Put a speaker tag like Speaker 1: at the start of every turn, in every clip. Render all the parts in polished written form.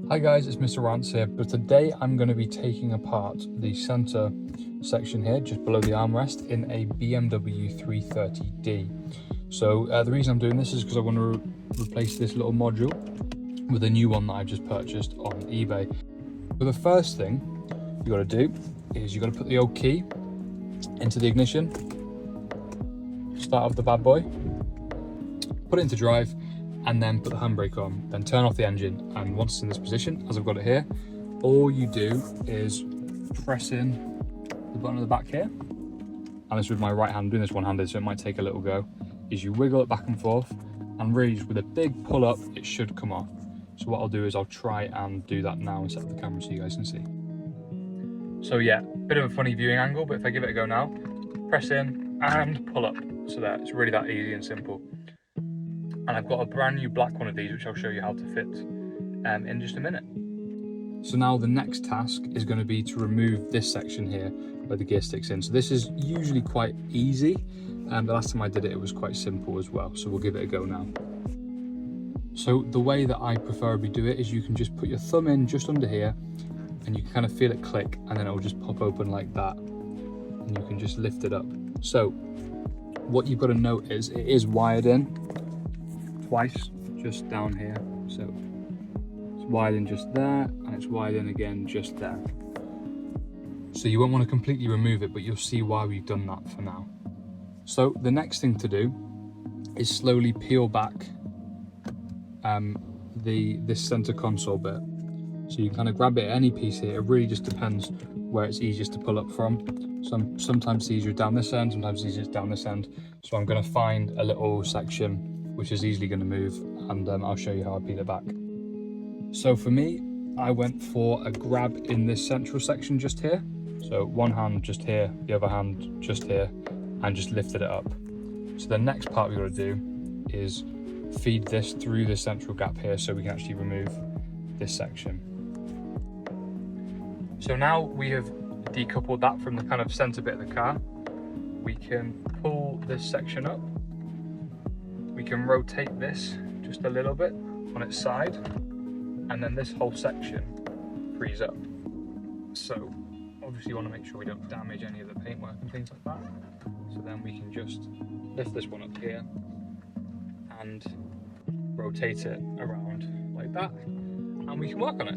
Speaker 1: Hi guys, it's Mr. Rance here, but today I'm going to be taking apart the center section here, just below the armrest, in a BMW 330D. So the reason I'm doing this is because I want to replace this little module with a new one that I've just purchased on eBay. So the first thing you got to do is you got to put the old key into the ignition, start off the bad boy, put it into drive, and then put the handbrake on, then turn off the engine. And once it's in this position, as I've got it here, all you do is press in the button at the back here, and this with my right hand, I'm doing this one-handed, so it might take a little go, is you wiggle it back and forth, and really just with a big pull up, it should come off. So what I'll do is I'll try and do that now and set up the camera so you guys can see. So yeah, bit of a funny viewing angle, but if I give it a go now, press in and pull up. So that it's really that easy and simple. And I've got a brand new black one of these, which I'll show you how to fit in just a minute. So now the next task is going to be to remove this section here where the gear sticks in. So this is usually quite easy, the last time I did it, it was quite simple as well. So we'll give it a go now. So the way that I preferably do it is you can just put your thumb in just under here and you can kind of feel it click, and then it will just pop open like that. And you can just lift it up. So what you've got to note is it is wired in twice just down here, so it's wired in just there and it's wired in again just there. So you won't want to completely remove it, but you'll see why we've done that for now. So the next thing to do is slowly peel back this center console bit. So you kind of grab it at any piece here. It really just depends where it's easiest to pull up from. Sometimes it's easier down this end, sometimes it's easier down this end. So I'm going to find a little section which is easily going to move, and I'll show you how I peel it back. So for me, I went for a grab in this central section just here. So one hand just here, the other hand just here, and just lifted it up. So the next part we've got to do is feed this through the central gap here so we can actually remove this section. So now we have decoupled that from the kind of center bit of the car, we can pull this section up. We can rotate this just a little bit on its side, and then this whole section frees up. So obviously you want to make sure we don't damage any of the paintwork and things like that. So then we can just lift this one up here and rotate it around like that, and we can work on it.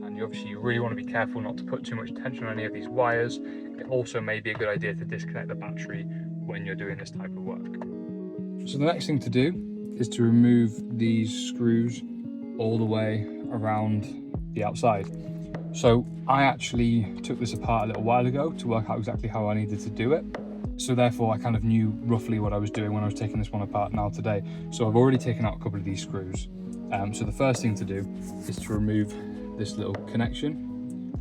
Speaker 1: And obviously you really want to be careful not to put too much tension on any of these wires. It also may be a good idea to disconnect the battery when you're doing this type of work. So the next thing to do is to remove these screws all the way around the outside. So I actually took this apart a little while ago to work out exactly how I needed to do it. So therefore I kind of knew roughly what I was doing when I was taking this one apart now today. So I've already taken out a couple of these screws. So the first thing to do is to remove this little connection.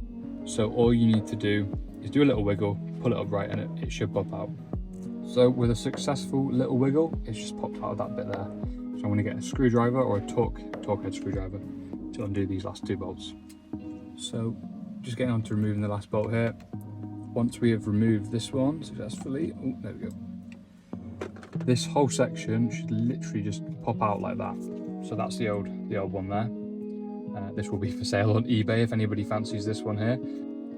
Speaker 1: So all you need to do is do a little wiggle, pull it up right, and it should pop out. So with a successful little wiggle, it's just popped out of that bit there. So I'm going to get a screwdriver or a torque head screwdriver to undo these last two bolts. So just getting on to removing the last bolt here. Once we have removed this one successfully, oh, there we go. This whole section should literally just pop out like that. So that's the old one there. This will be for sale on eBay if anybody fancies this one here.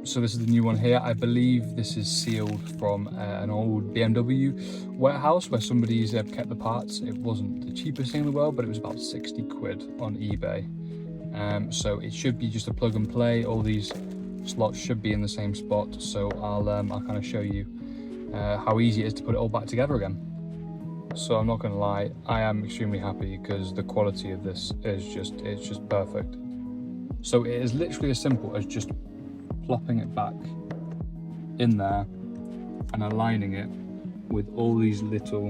Speaker 1: So this is the new one here. I believe this is sealed from an old BMW warehouse where somebody's kept the parts. It wasn't the cheapest thing in the world, but it was about 60 quid on eBay. So it should be just a plug and play. All these slots should be in the same spot. So I'll kind of show you how easy it is to put it all back together again. So I'm not going to lie, I am extremely happy because the quality of this is it's just perfect. So it is literally as simple as just plopping it back in there and aligning it with all these little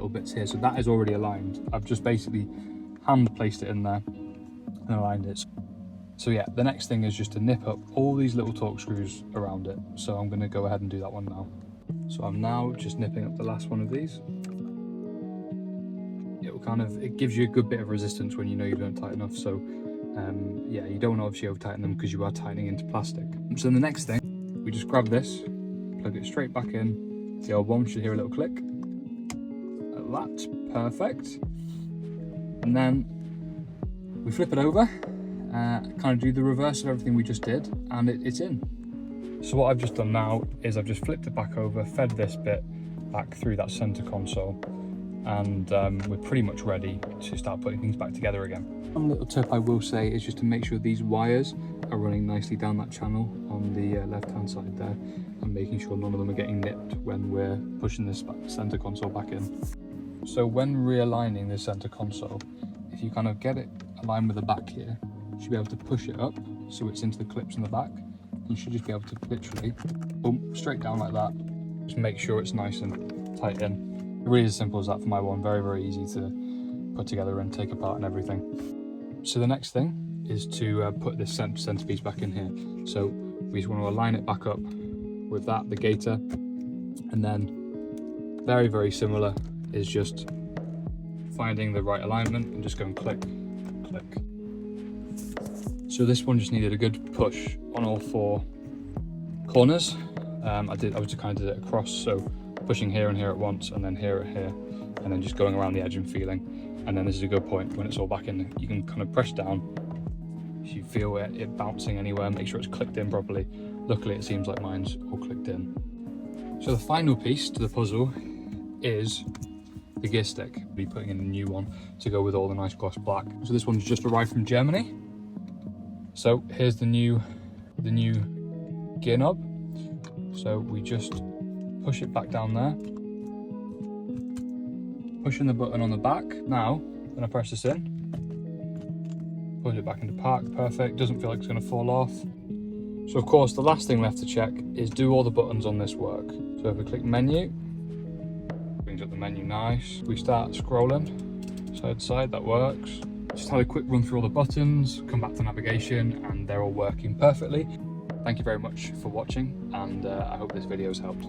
Speaker 1: bits here. So that is already aligned. I've just basically hand placed it in there and aligned it. So yeah, the next thing is just to nip up all these little torque screws around it. So I'm going to go ahead and do that one now. So I'm now just nipping up the last one of these. It gives you a good bit of resistance when you know you've done it tight enough. So yeah, you don't want to obviously over tighten them because you are tightening into plastic. So the next thing, we just grab this, plug it straight back in. The old one should hear a little click. That's perfect. And then we flip it over, kind of do the reverse of everything we just did, and it's in. So what I've just done now is I've just flipped it back over, fed this bit back through that center console, and we're pretty much ready to start putting things back together again. One little tip I will say is just to make sure these wires are running nicely down that channel on the left hand side there, and making sure none of them are getting nipped when we're pushing this center console back in. So when realigning the center console, if you kind of get it aligned with the back here, you should be able to push it up so it's into the clips in the back. You should just be able to literally boom straight down like that. Just make sure it's nice and tight in. It really is as simple as that for my one. Very, very easy to put together and take apart and everything. So the next thing is to put this centerpiece back in here. So we just want to align it back up with that, the gator, and then very, very similar is just finding the right alignment and just going click, click. So this one just needed a good push on all four corners. I just kind of did it across, so pushing here and here at once, and then here and here, and then just going around the edge and feeling. And then this is a good point when it's all back in. You can kind of press down. If you feel it bouncing anywhere, make sure it's clicked in properly. Luckily, it seems like mine's all clicked in. So the final piece to the puzzle is the gear stick. I'll be putting in a new one to go with all the nice gloss black. So this one's just arrived from Germany. So here's the new gear knob. So we just push it back down there, pushing the button on the back. Now, when I press this in, push it back into park, perfect. Doesn't feel like it's gonna fall off. So of course, the last thing left to check is do all the buttons on this work. So if we click menu, brings up the menu nice. We start scrolling side to side, that works. Just had a quick run through all the buttons, come back to navigation, and they're all working perfectly. Thank you very much for watching, and I hope this video has helped.